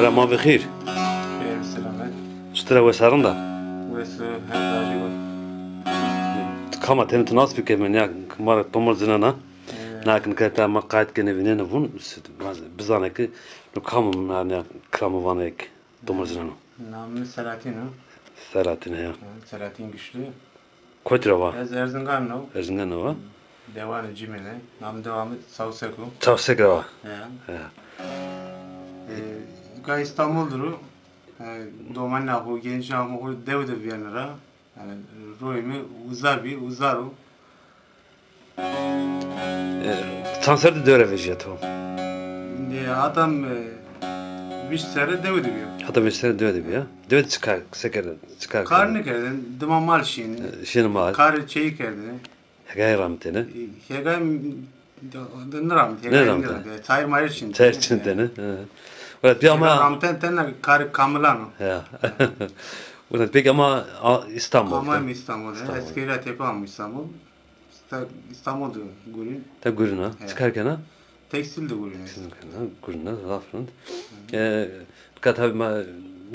رما بخیر خیر سلامت چطور وسرن دا واسه هر داجی بود کما تن تناس بك من يا مر طمر زنا لكن كانت ما قاعد كنا بيننا فون بزانك لو كم يعني كلام وانك طمر زنا namı Selahattin o. ثلاثين يا Selahattin güçlü. كوترا وا Ez Erzincanlı o. ارزنگنا وا Devam Cimene. Nam devamı Savseko. تاوسك وا Ga İstanbul'dur o. Doğman ne bu genç namı o devde Viyana'ra. Yani royumu uzar o. تانسر دوره وجهته Adam bir sene devde bir. حتى مستر دوده بيا دوده çıkar seker çıkar Karnı kerdin, dımamal şeyini. شنو ما Kar şeyi kerdin. غير رامتنا Hegay dınıram. Neram? Çayır mayır için. ترچنتنا ولا بيا ما Ramten tenler kar kamılan o. يا ولا بيجا ما اسطنبول Amam İstanbul'da. Eskiyle tepe am İstanbul. İstanbul'da gurun. تقولنا çıkarken ha Tekstilde gurun. قلنا ظافرند كتاب ما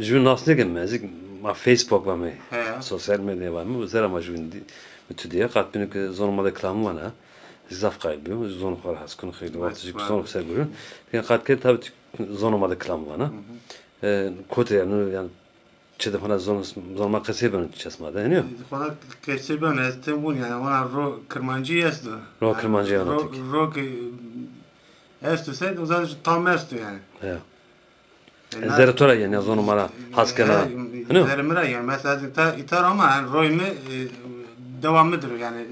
جون ناس نگم مزيك ما فيسبوك ما مي He. سوشيال ميديا ما مو زرا ما جون دي متديا قات بينك زون ما كلام وانا زاف قايب زون خور حس كن خيل وقت جيك زون سيقولون كان قات كتاب زون ما كلام وانا كوت يعني çede falan zorma kaseben çesmada yani. Konak keseben estem yani ona ro kırmancı yestu. Ro kırmancı anlatık. Ro estu sen o zaman tam estu yani. Ya. Zeratora yani zor numara haskana. Zerimira yani mesela itar ama yani roymu devamlıdır yani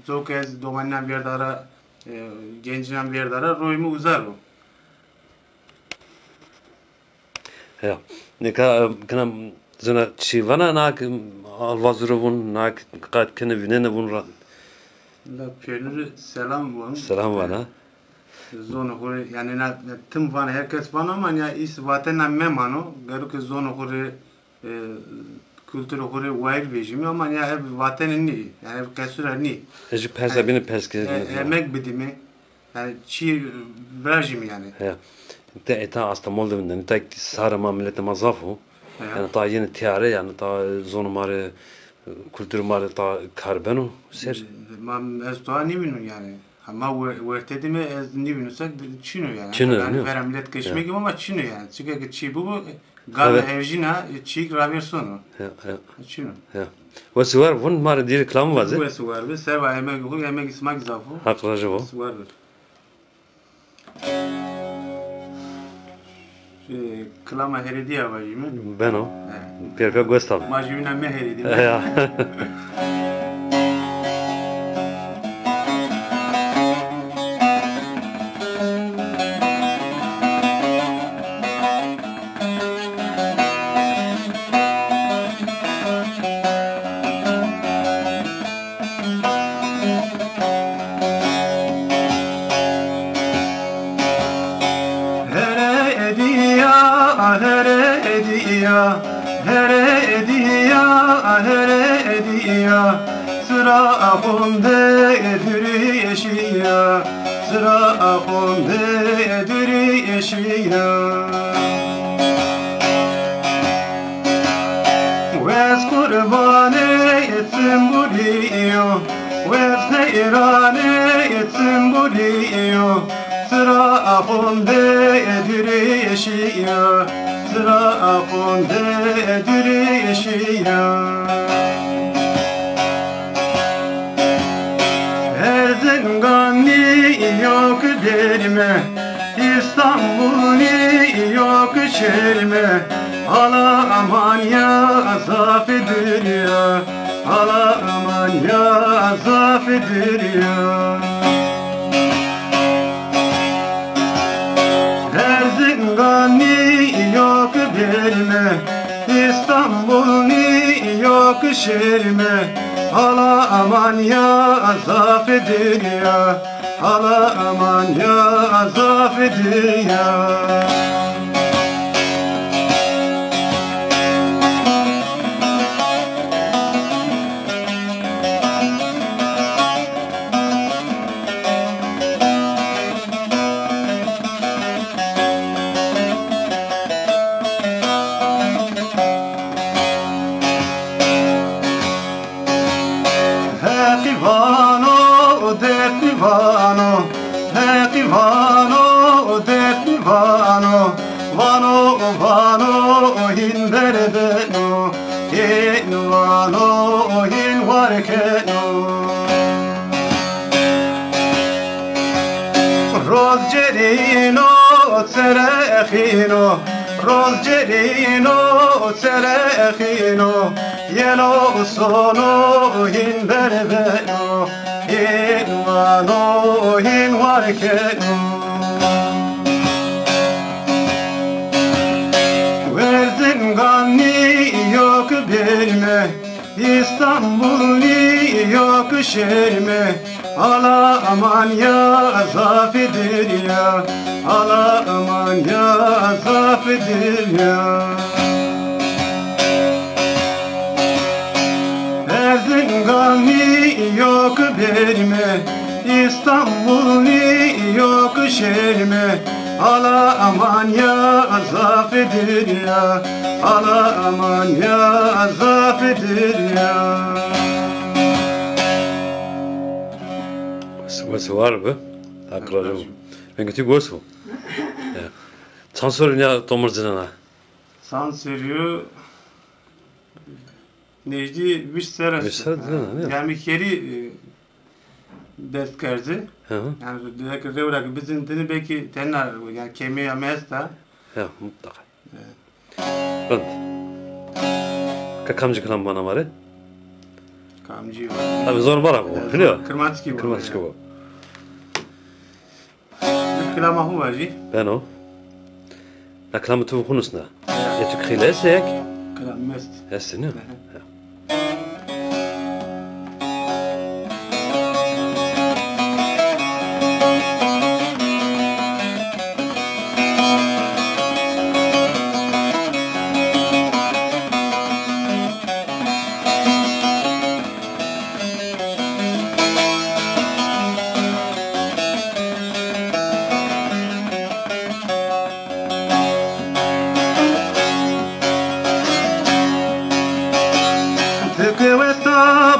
çok ez domandan bir yerde ara gencinden bir yerde ara roymu uzar o. Ya. Ne kana zona çivana nak alvazurun nak kat kene vinene bun La peyniru selam var. selam bana. Zona hore yani na tüm van herkes van ama ya is vatandan memano garu ki zona hore kültürü hore wayr vejimi ama ya hep vatanın ni yani kasura ni. Eci persa beni peske. Emek bidimi yani çi vrajimi yani. Ya. Ta İstanbul'da binden ta sarı mamlete mazafu. Yani ta yeni tiyare yani ta zonu mare kültür mare ta karbeno ser. Mam ez to ni binu yani. Ama vertedime ez ni binusak çino yani. Çino, Yani veramlet geçmek gibi ama çino yani. Çünkü çi bu gal evjina çi graversonu. Ya ya Çino. ya. Ve var bun mare dir klam vazı. Bu suvar ve seva emek ismak zafu. Haklacı bu. Suvar. Klama herediya vajimi. Ben o. Perka Gustav. Majivina me herediya. Ya. Sıra akunde ediri yeşiya, sıra akunde ediri yeşiya. Vez kurbane etsin buriyo, vez seyrane etsin buriyo. Sıra akunde ediri yeşiya, sıra akunde ediri yeşiya. Erzincan'ı yok derime, İstanbul'u yok şerime. Ala aman ya zafidir ya, ala aman ya zafidir ya. Erzincan'ı yok derime, İstanbul'u yok şerime. Ala aman ya zafidir ya, ala aman ya zafidir ya. vano, vano, vano, hin beredeno, hin vano, hin varkeno. Rozgerino, cerechino, rozgerino, cerechino, yelo sono hin beredeno, hin vano, hin varkeno. Gani yok bilme, İstanbul'u yok şerme. Ala aman ya zafidir ya, ala aman ya zafidir ya. Erzincan'ı yok bilme, İstanbul'u yok şerme. Ala aman ya zafidir ya, ala aman ya zafidir ya. Nasıl var bu? Takrarım. Ben kötü görsün. Sansör ya tomurcuna. Sansörü Necdi Vişsera. Vişsera değil mi? Yani keri dest kerdi. Yani direkt olarak bizim dini belki tenar yani kemiğe amesta. Ya mutlaka. Ben. Kakamcı kılan bana var. Kamcı var. Abi zor var ama. Biliyor. Kırmaçki var. Kırmaçki var. Klama var ji. Ben o. Na klamu tu hunusna. Ya tu khilesek. Klam mest. Esne.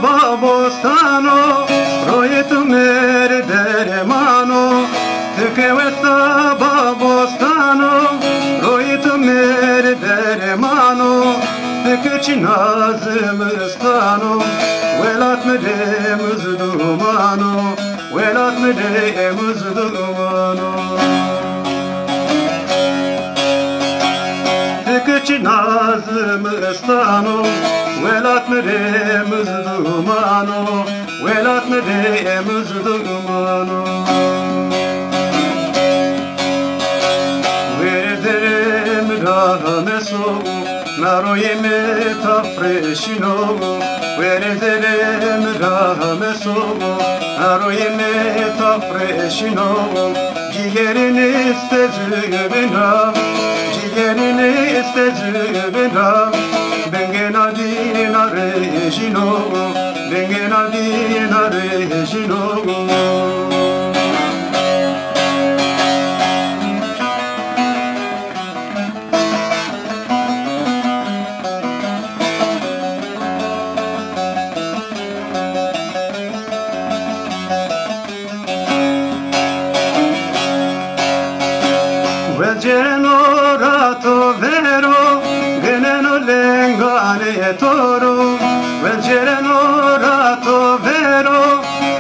Babostano, proietul mere deremano, Tükevesta babostano, proietul mere deremano, Tüküçinazımıstano, velat mere mızdumano, velat mere mızdumano. Tüküçinazımıstano, velat mere mızdumano, velat mere mızdumano. Verderem rahameso, naroyeme tafreşino. Verderem rahameso, naroyeme tafreşino. Ciğerini istezübina, ciğerini istezübina. Bengena dina regino, bengena dina regino. Velgeno rato vero, geneno lengane toro. Velgeno rato vero,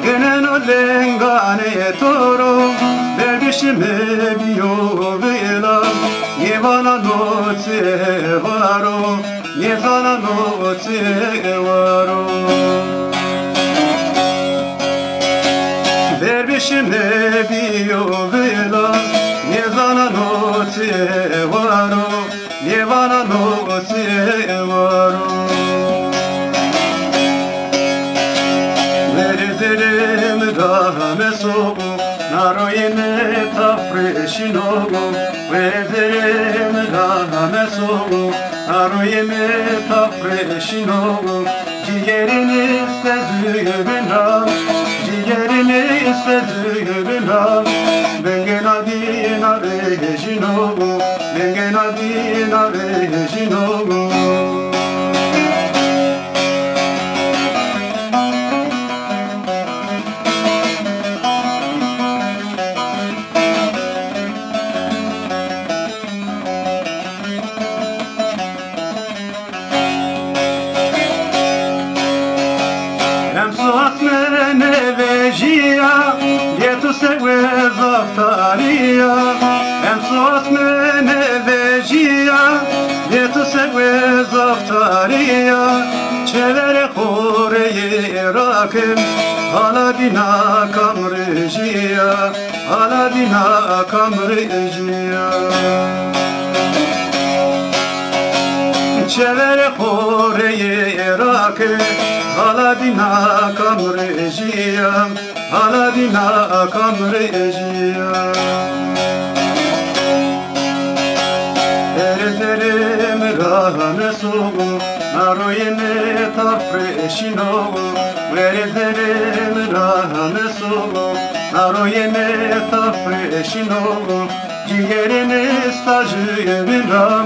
geneno lengane toro. Dervişime biyo vela, yevana noce varo, yevana noce varo. Dervişime biyo vela, yevana noce varo, yevana noce varo. Verderem rahameso, naroyeme tafreşino. Verderem rahameso, naroyeme tafreşino. Ciğerini istezübina, ciğerini istezübina. Bengena dina regino, bengena dina regino. Zosmene vejia, vietu segue zaftaria, çevere horeye rakim, aladina kamrejia, aladina kamrejia. Çevere horeye rakim, aladina kamrejia, aladina kamrejia. Erizlerim rahane soğu, naroyene tafreşino. Erizlerim rahane soğu, naroyene tafreşino. Ciğerini stajı binram,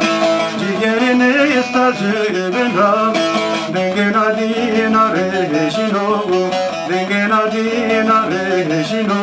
ciğerini stajı binram. Dengen adina rejino, dengen adina rejino.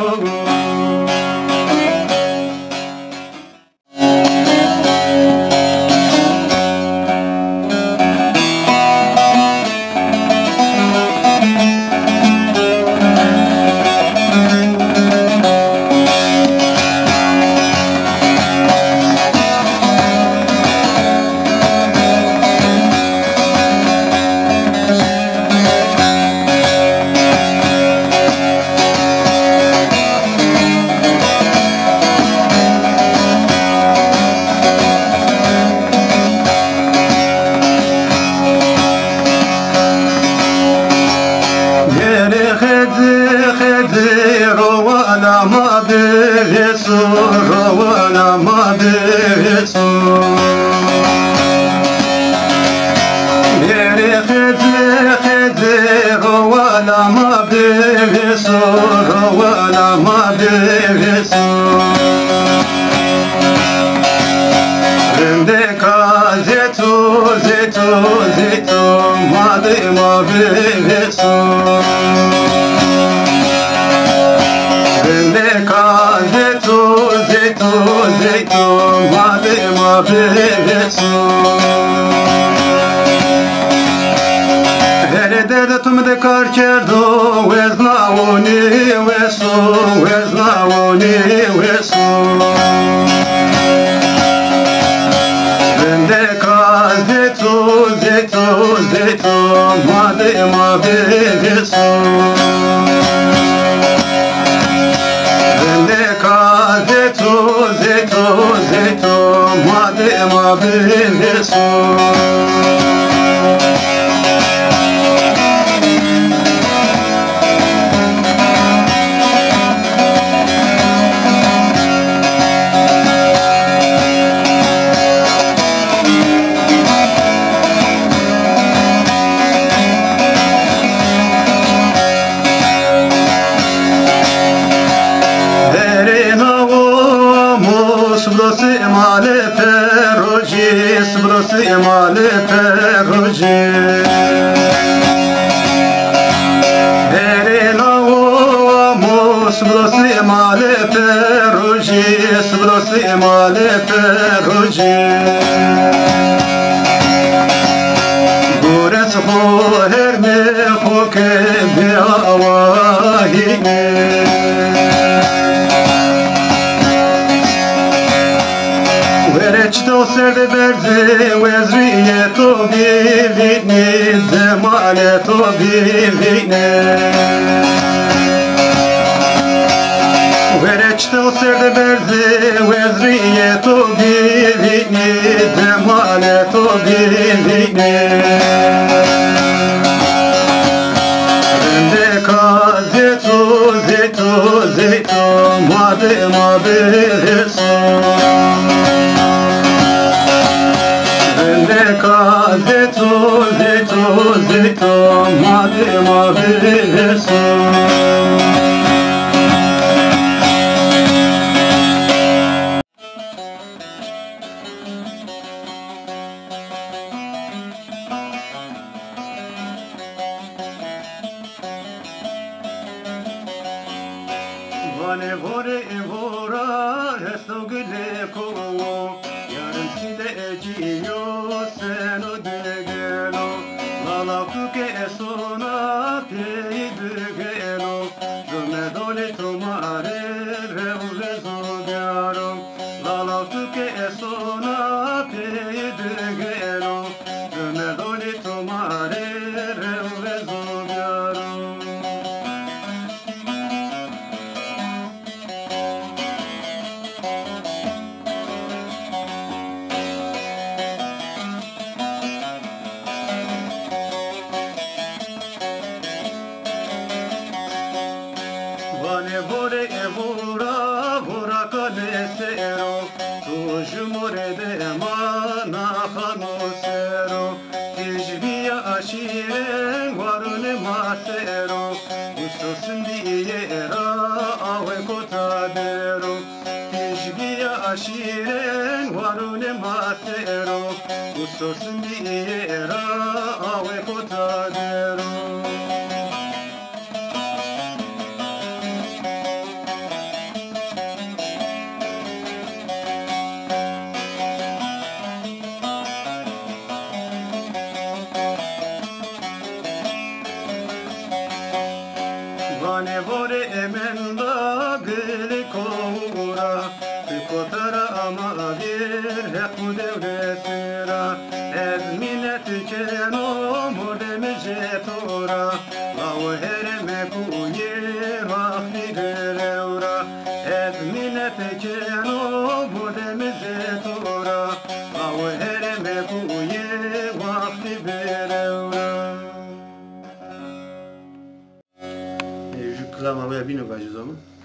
Sona peydi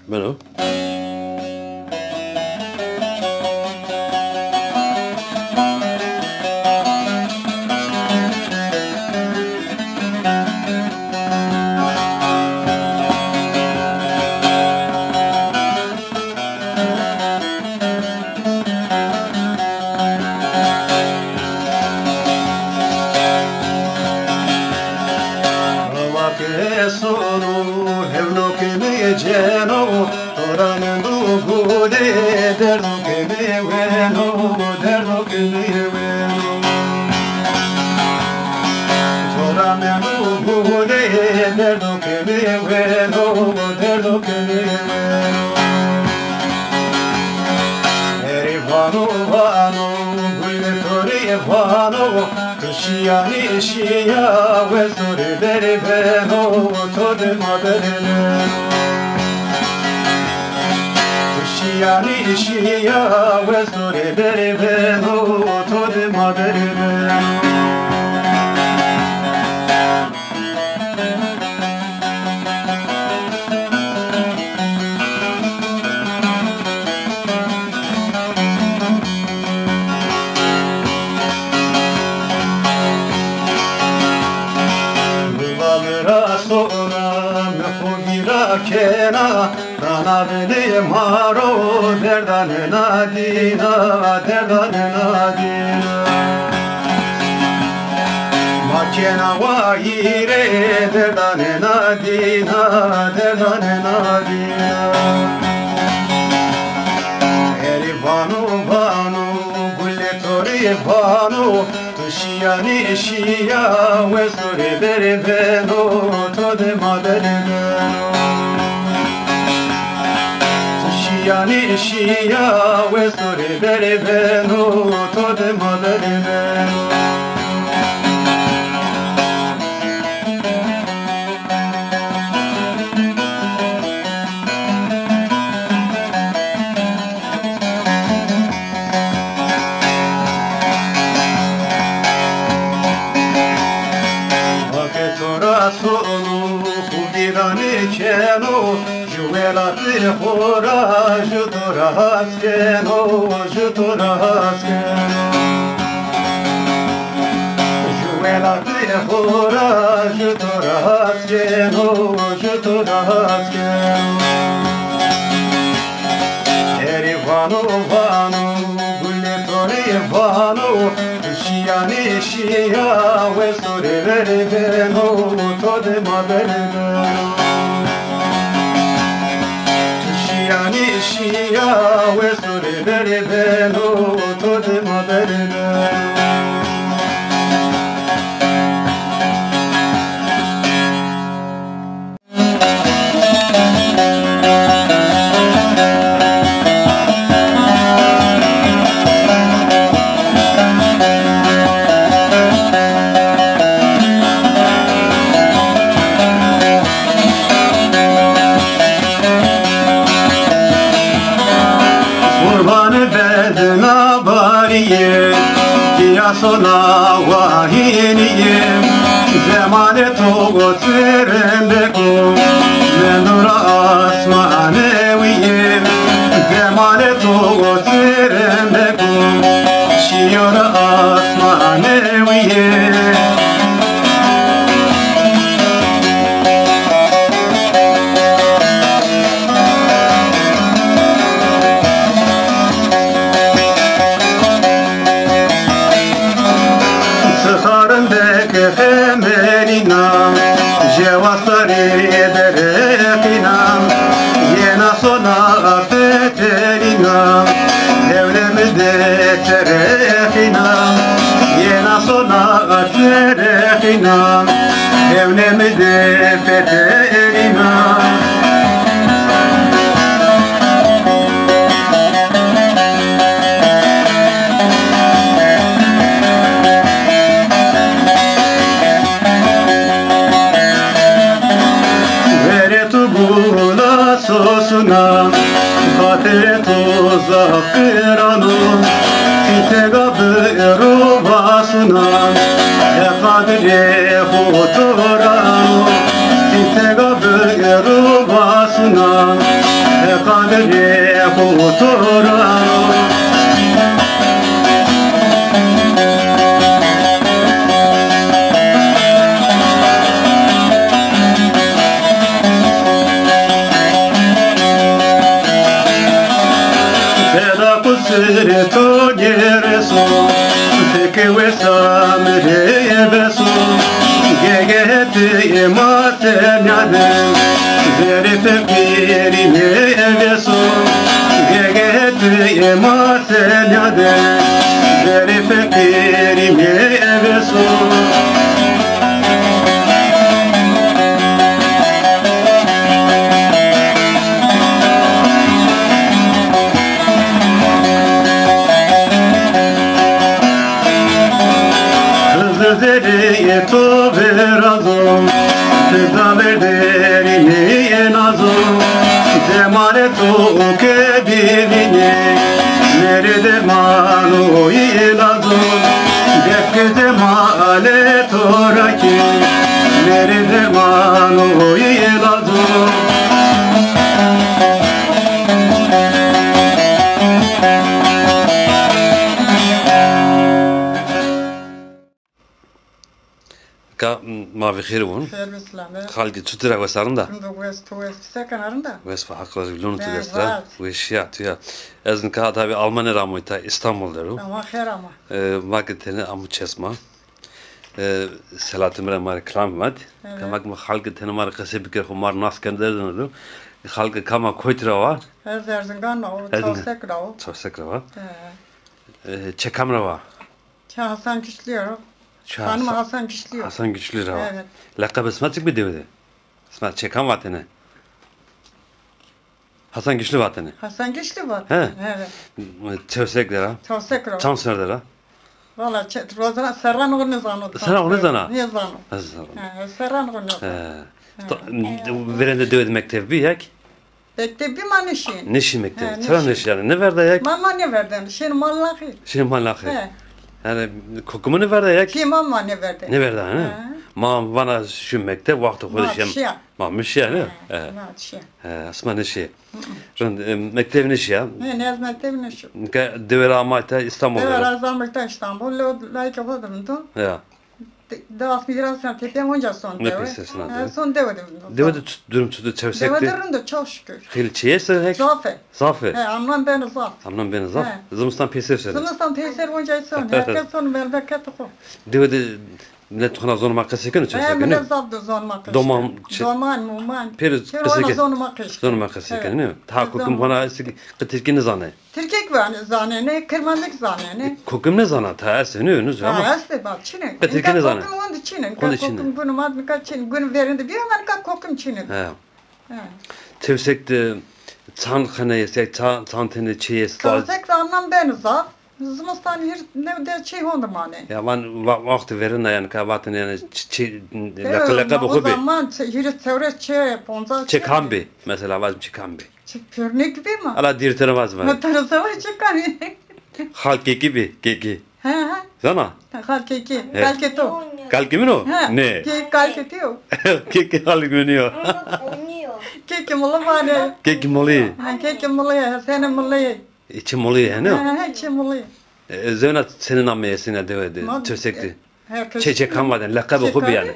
منو؟ sola vahiniyim Zemane togo tırındıku Menura asmaneviyim Zemane togo tırındıku Şiyora asmaneviyim Jevasari ederekina Yena sona afeterina Evlemide terekina Yena sona aterekina Evlemide feterina Sosuna Kateto zakirano Titega biru basuna Ekadire huturano Titega biru basuna Ekadire huturano Sirto gereso Teke wesa mere beso Gegete emate nyade Veri pekiri me beso Gegete emate nyade Veri pekiri me beso Zeriye to verazum Tezaveri niye nazum Zemane to kedivine Nerede manu ilazum Defke zemane toraki Nerede manu ilazum ما في خير وون خير بسلامة خالق تشتري وسارندا West سكن arında. ويس فحقل بلون Ben تدستا var. ويشيات يا ازن كا tabi Almanya ramoyta İstanbul deru Ama خير ama. vakitene amu çesma Selahattin Mare klam vat kamak ma halk tene mar qase bikir khumar nas kenderden deru halk kama koytra var Her dersin ganma o tavsek o. çosakra var çekamra var Hasan Güçlüyor. Hanım Hasan Güçlüyor. Hasan Güçlü var Evet. lakab ismatik bir devde ismat çekam vatene Hasan Güçlü vatene Hasan Güçlü var. He. Evet. çosakra Tavsek o. Chanserdera Valla Rozana Serran onu zanı. Serran onu zanı? Ne zanı? Serran onu. verende devde mektebi yak Bekle bir manişin. neşi mektebi sıra neşi yani ne verdi yak Mama ne verdin? Şimdi mallakı. şimdi malakı He. yani kokumu ne verdi yak Kim mama ne verdi? ne verdi ha ma bana şu mektep vakti koyuşum ma mişi yani asma neşi mektebi neşi ya Ne hizmetlerin şu. devre amayta İstanbul'da Evet, Azamlık'ta İstanbul, layık olurdum. ya Daha migrasyon tepem onca son Ne deve. pestesine adı? Son devedim. devre durum tutu çevsekti Devedim de çok şükür. Hilçiyese hek Zafe. zafe Anlam beni zaf. amnan beni zaf He. zımıstan pesir söyle Sınıftan peysel onca son. Herkes son memleket o. devre millet tona zonu makasıkını çevsekini Millet zaptı zon makış. Doman, muman. Periz Ona zonu makış. zonu makasıkını ne tahakkukum bana kıtirkini zane Türkek var zanene, kırmanlık zanene. kokum ne zana ta eseni önüz ama Aslında bak Çin'e. Türkiye'nin zane. Kokum onu Çin'e. Onu Çin'e. Kokum bunu madmika Çin. Gün verinde bir hemen kokum Çin'e. he tevsekte çan yesek çan tene çeyes Kazak da anlam beni zaf. Zımıstan ne de şey oldu mane. ya ben vakti verin yani kavatın yani laka bu O hobi zaman yürü teoret çe ponza çekambi mesela vazm çekambi Çekpörne gibi mi? ala dirtere vazm Ne tarafı var çıkar. halk gibi He he. Zana. Kalkeki. Kalketo. Kalkimin o? Ne? Kek kalketiyor. Kek kalkimiyor. Oynuyor. Kek mulu var. Kek moli. Kek mulu. Senin mulu. İçi moli yani o. Kek mulu. Zevna senin ammeyesine devedi. Çösekti. Çeçek hammadan lakabı hubi yani.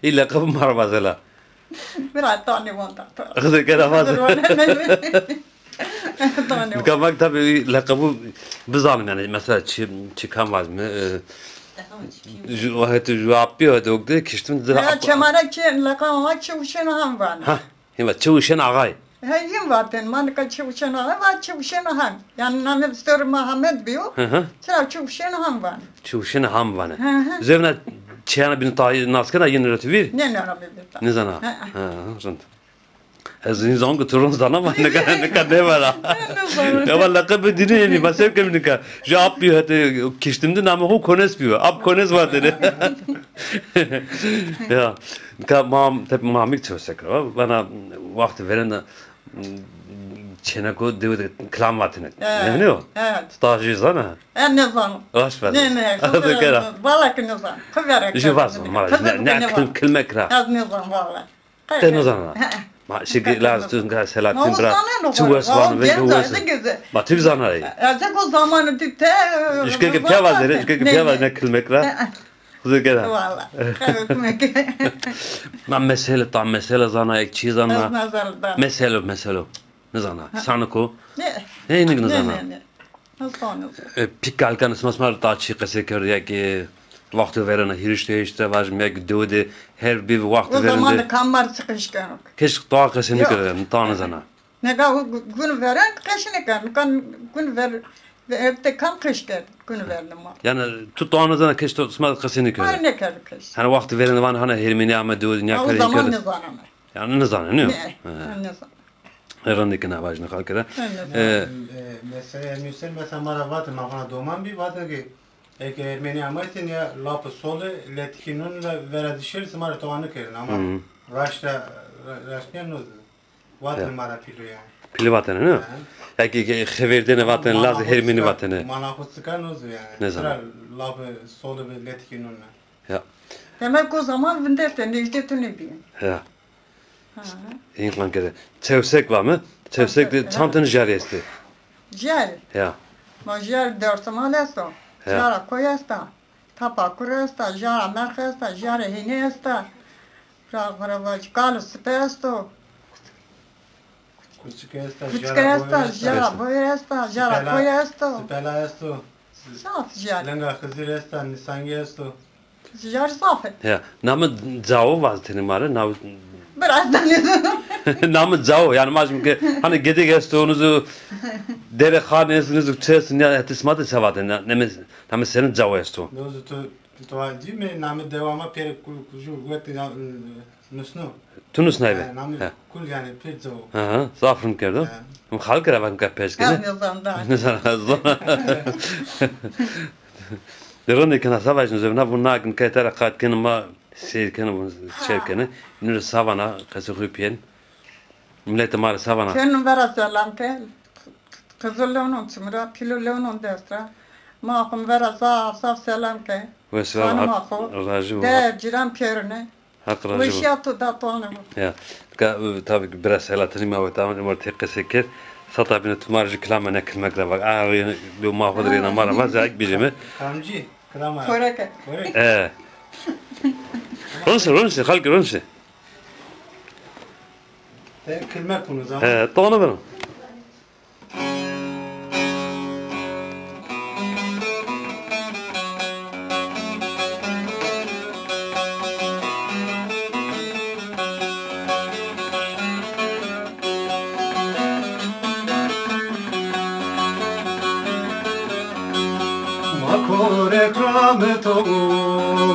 İyi lakabı var bazıla. Biraz tane var. Kızı kere bazı. Kamak tabi lakabı biz anım yani mesela çıkamaz mı? Vakti cevap bir öde okdu kiştim. Ya çemara ki lakama çavuşun ham var. Ha, hima çavuşun ağay. Hayım varten man ka çavuşun ham var çavuşun ham. Yani namı Sır Muhammed biyo. Sıra çavuşun ham var. Çavuşun ham var. Zevna çeyana bin tayi naskana yeni rötüvir. Ne abi bir. Ne zana? Ha, zant. Az insan götürün zana mı ne kadar ne var? Ya vallahi lakabı dinleyeni basev kemnika. Cevap bir hadi kiştimde namı o kones biyo. Ab kones var dedi. Ya tabi mamik çözsek bana vakti veren de çeneko devde klam vatine. Ne o? Evet. Stajı zana. Ne zaman? Hoş ver. Ne. Vallahi ne zaman? Kıvara. İşte var mı? Ne kılmek ra. Az ne zaman vallahi. Ne zaman? Ma şey lazım ki Selahattin bırak. Çuvaş var ve çuvaş. Ma tüv zanayı. Azıcık o zamanı dikte. İşte ki piyava deri, işte ki piyava ne kılmek ra. Hızlı gel. Vallahi. Ma mesele zanayı, çiğ zana. Mesele. Ne zana? Sanıko. Ne ne zana? Pik kalkan smasmar ta çiğ kese körüye ki vakti verene hirişte işte vazmek döde her bir vakti verende. O zaman kamar çıkışken. Keşke daha kesini körüye tanı zana. Ne kadar gün veren kaşını kan gün ver evde kan kışken gün verdim var. Yani tutanı zana keşke tutmaz kesini körüye. Aynı kış. Hani vakti verende van hani hermini ama döde ne O körüye. zaman ne zaman? Yani ne zana ne? Ne zaman? Herhangi ne vajne kalkara. Mesela mesela mara vatı mafana doman bir vatı ki Eke Ermeni amaysın ya lapı solu letkinunla vera dişirse mara toğanı kerin ama raşta noz vatı mara pilo yani. Pili vatanı ne? Ya ki xeverdene vatanı lazı hermini vatanı. Manakut sıkan noz yani. Ne zaman? Sıra lapı solu letkinunla. Ya. Demek o zaman vindete necde tünebiyin. Ya. İnsan kere. Çevsek var mı? Çevsek de çantını jariyesti. Jar. Ya. Ma jar dörsama lesto. Jara koyesta. Tapa kuresta. Jara merkesta. Jara hinesta. Pravaravac kalu spesto. Kuçkesta. Jara boyesta. Jara koyesta. Spela esto. Saf jar. Lenga kızır esta. Nisangi esto. Jar safet. Ya. Namı zao var tenim var. Biraz da ne? Namı zao yani mazlum ki hani gede gestoğunuzu dere khanesinizi çesin ya etismadı sevaten namı senin zao esto. Nozu to adi mi namı devama pere kuju guet nusnu. Tunus naybe. Namı kul yani pizzo. Ha, zafrın kerdo. Halk ravan kapeskene. Ne zaman Ne zaman? Derone kana savajnu zevna bunna kin kaytara qat kin ma seyirkene bu şerkene nür savana kasıqıpyen millete mar savana Senin vera selam ke kızılığının çımra pilolığının destra maqım vera saf selam ke ve selam raju de ciran pierine hak ve raju şiyatı da tonu ya tabi biraz selatını ma ve tamam mor teqseker sata bine tumarjı klamene kilmek da bak ağrı bu mahvodrina mara mazak bijime Kamci. Krama. koreke Ronse halk ronse Kılmak bunu zaman. Tonu benim. Makor ekramı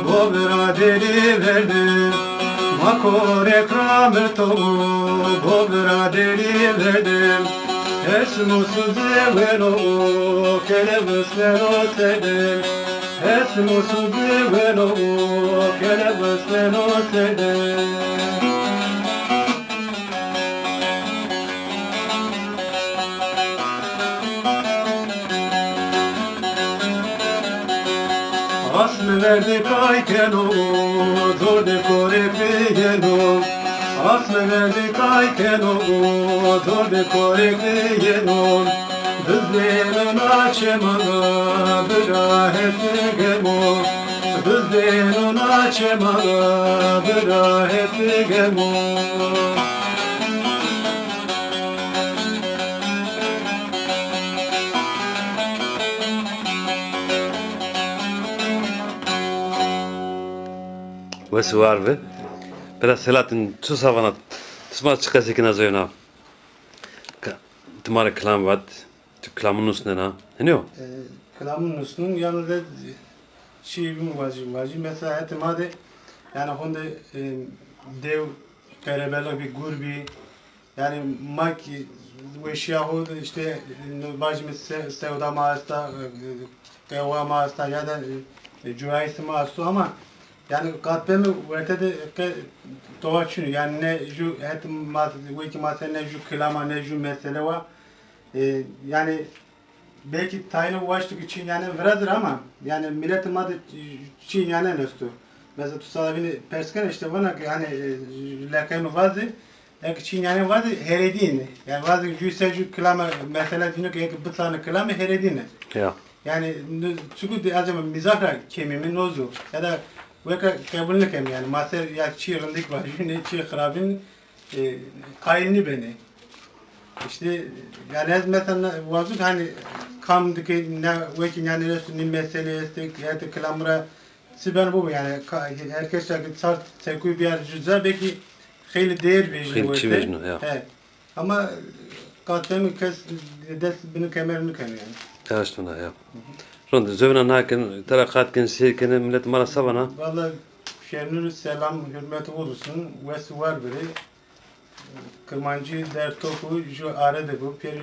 bu biraderi verdim. Makor ekramı bu biraderi verdim. Esmusuz evvelo kelebesler sevdim. Esmusuz evvelo kelebesler sevdim. Aslı verdi kaykeno, zordu korekli geno. Aslı verdi kaykeno, zordu korekli geno. Bizlerin açımana birahetli gemo. Bizlerin açımana birahetli gemo. Vesi var mı? Biraz Selahattin şu savana tısma çıkası ki nazıyona. Tımara klam var. Klamın üstüne na. Ne o? Klamın üstünün yanında şiirin vacı. Mesela etimade yani honda dev kerebela bir gurbi yani maki ve şiyahu işte vacımız sevda maasta keva maasta ya da cüvayisi maasta ama yani katbemi vertede doğaçını yani ne ju et mas ve ki mas ne ju klama ne ju mesele var yani belki tayine ulaştık için yani veradır ama yani milletin madı için yani nesto mesela tusalabini persken işte bana hani lakayım vazı ek için yani vazı heredini yani vazı ju seju klama mesela dinu ki bir tane klama heredini ya yani çünkü de acaba mizahra kemimin nozu ya da ve kabulünü kem yani maser ya çiğrindik var ne çiğ kırabın kaynını beni işte yani mesela vazut hani kamdaki ne ve ki yani ne mesele istek ya da klamra siben bu yani herkes sart sekü bir yer cüzda belki hayli değer veriyor ya. Ama katemi kes des bunu kemerini kem yani. Yaştına ya. Ronda zövna nakin tarakat gen sirken millet mara savana. Vallahi şernur selam hürmeti olursun ve suvar biri Kırmancı der topu ju arada bu per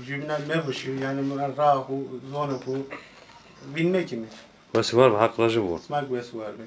cümle mevuşu yani rahu zonu bu bilmek mi? Vesi var mı? Haklacı bu. Smak ve suvar biri.